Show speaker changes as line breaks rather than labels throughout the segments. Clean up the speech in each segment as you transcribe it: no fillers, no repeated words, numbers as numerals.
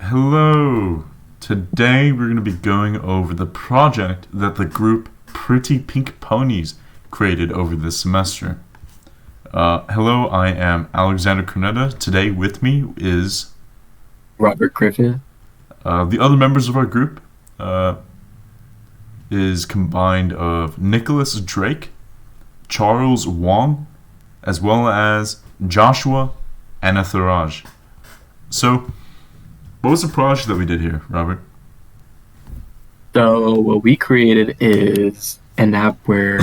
Hello! Today we're going to be going over the project that the group Pretty Pink Ponies created over this semester. Hello, I am Alexander Cornetta. Today with me is
Robert Griffin.
the other members of our group is combined of Nicholas Drake, Charles Wong, as well as Joshua Anatharaj. So, what was the project that we did here, Robert?
So what we created is an app where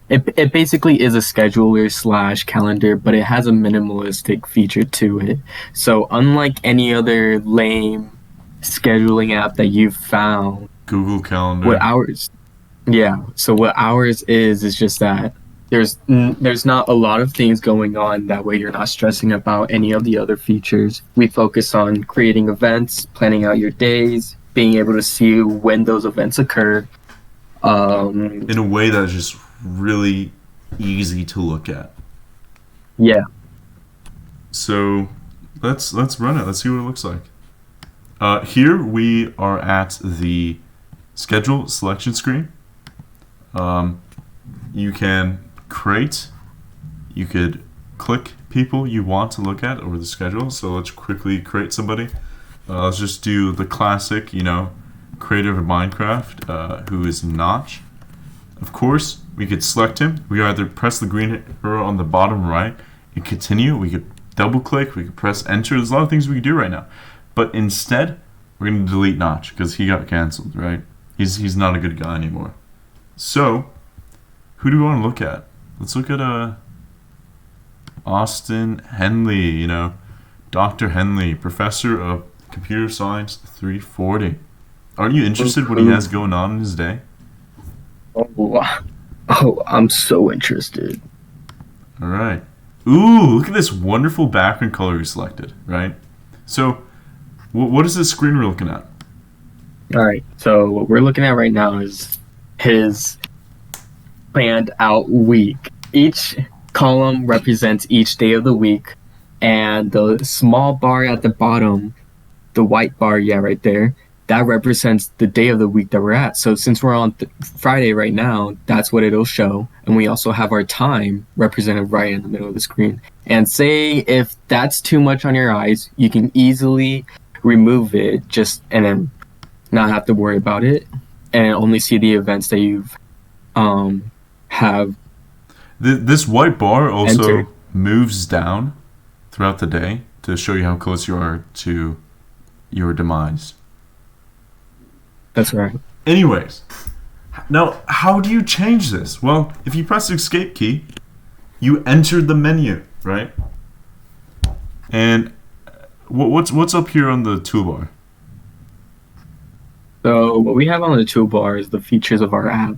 it basically is a scheduler slash calendar, but it has a minimalistic feature to it. So unlike any other lame scheduling app that you've found,
Google Calendar.
what ours is just that there's not a lot of things going on. That way you're not stressing about any of the other features. We focus on creating events, planning out your days, being able to see when those events occur.
In a way that's just really easy to look at.
Yeah.
So let's run it. Let's see what it looks like. Here we are at the schedule selection screen. You can create. You could click people you want to look at over the schedule. So let's quickly create somebody. Let's just do the classic, creator of Minecraft, who is Notch. Of course, we could select him. We either press the green arrow on the bottom right and continue. We could double click. We could press enter. There's a lot of things we could do right now. But instead, we're going to delete Notch because he got canceled, right? He's not a good guy anymore. So, who do we want to look at? Let's look at Austin Henley, Dr. Henley, professor of computer science 340. Aren't you interested what he has going on in his day?
Oh, I'm so interested.
All right. Ooh, look at this wonderful background color you selected, right? So, what is this screen we're looking at?
All right. So what we're looking at right now is his planned out week. Each column represents each day of the week, and the small bar at the bottom, the white bar, right there, that represents the day of the week that we're at. So since we're on Friday right now, that's what it'll show. And we also have our time represented right in the middle of the screen. And say if that's too much on your eyes, you can easily remove it and then not have to worry about it and only see the events that you've have.
This white bar also
entered.
moves down throughout the day to show you how close you are to your demise.
That's right.
Anyways, now how do you change this? Well, if you press the escape key, you enter the menu, right? And what's up here on the toolbar?
So what we have on the toolbar is the features of our app.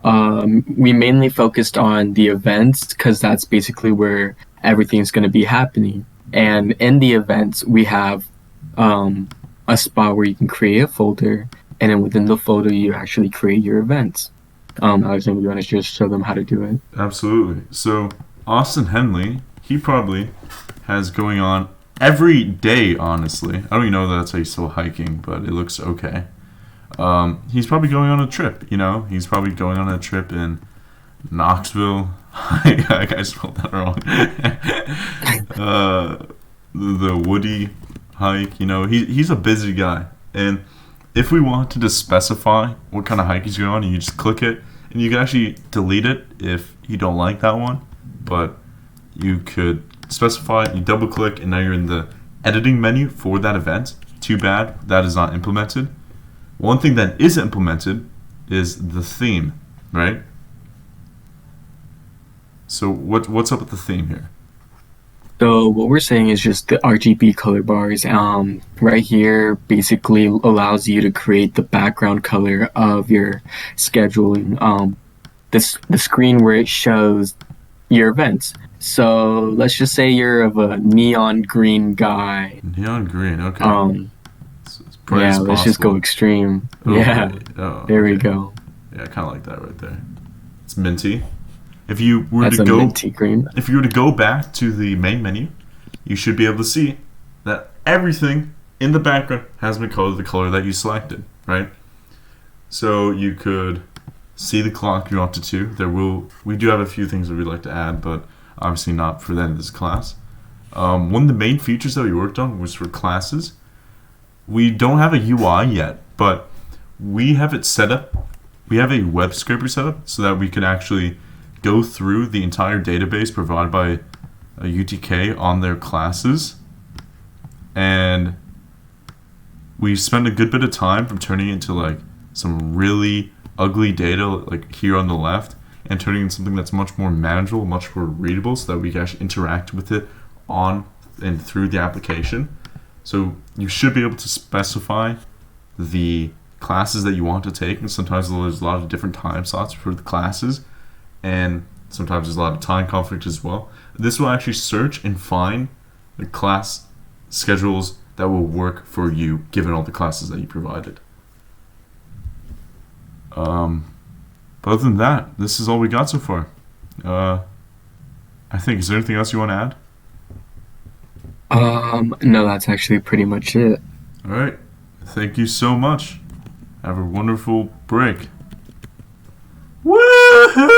We mainly focused on the events because that's basically where everything's going to be happening. And in the events, we have a spot where you can create a folder, and then within the folder, you actually create your events. Alexander, you want to just show them how to do it?
Absolutely. So Austin Henley, he probably has going on every day, honestly. I don't even know that that's how he's still hiking, but it looks okay. He's probably going on a trip, He's probably going on a trip in Knoxville. I spelled that wrong. The Woody hike, he's a busy guy. And if we wanted to specify what kind of hike he's going on, you just click it, and you can actually delete it if you don't like that one. But you could specify it, you double click, and now you're in the editing menu for that event. Too bad that is not implemented. One thing that is implemented is the theme, right? So what's up with the theme here?
So what we're saying is just the RGB color bars. Right here basically allows you to create the background color of your scheduling. The screen where it shows your events. So let's just say you're of a neon green guy.
Neon green, okay.
Let's just go extreme.
Okay.
Yeah, there we go.
Yeah, I kind of like that right there. It's minty. If you were
That's
to
a
go,
minty green.
if you were to go back to the main menu, you should be able to see that everything in the background has been colored the color that you selected, right? So you could see the clock you wanted to. We do have a few things that we'd like to add, but obviously not for the end of this class. One of the main features that we worked on was for classes. We don't have a UI yet, but we have it set up. We have a web scraper set up so that we can actually go through the entire database provided by a UTK on their classes. And we spend a good bit of time from turning it into like some really ugly data like here on the left and turning it into something that's much more manageable, much more readable so that we can actually interact with it on and through the application. So you should be able to specify the classes that you want to take, and sometimes there's a lot of different time slots for the classes, and sometimes there's a lot of time conflict as well. This will actually search and find the class schedules that will work for you given all the classes that you provided. But other than that, this is all we got so far. I think, is there anything else you want to add?
No, that's actually pretty much it.
All right. Thank you so much. Have a wonderful break. Woohoo!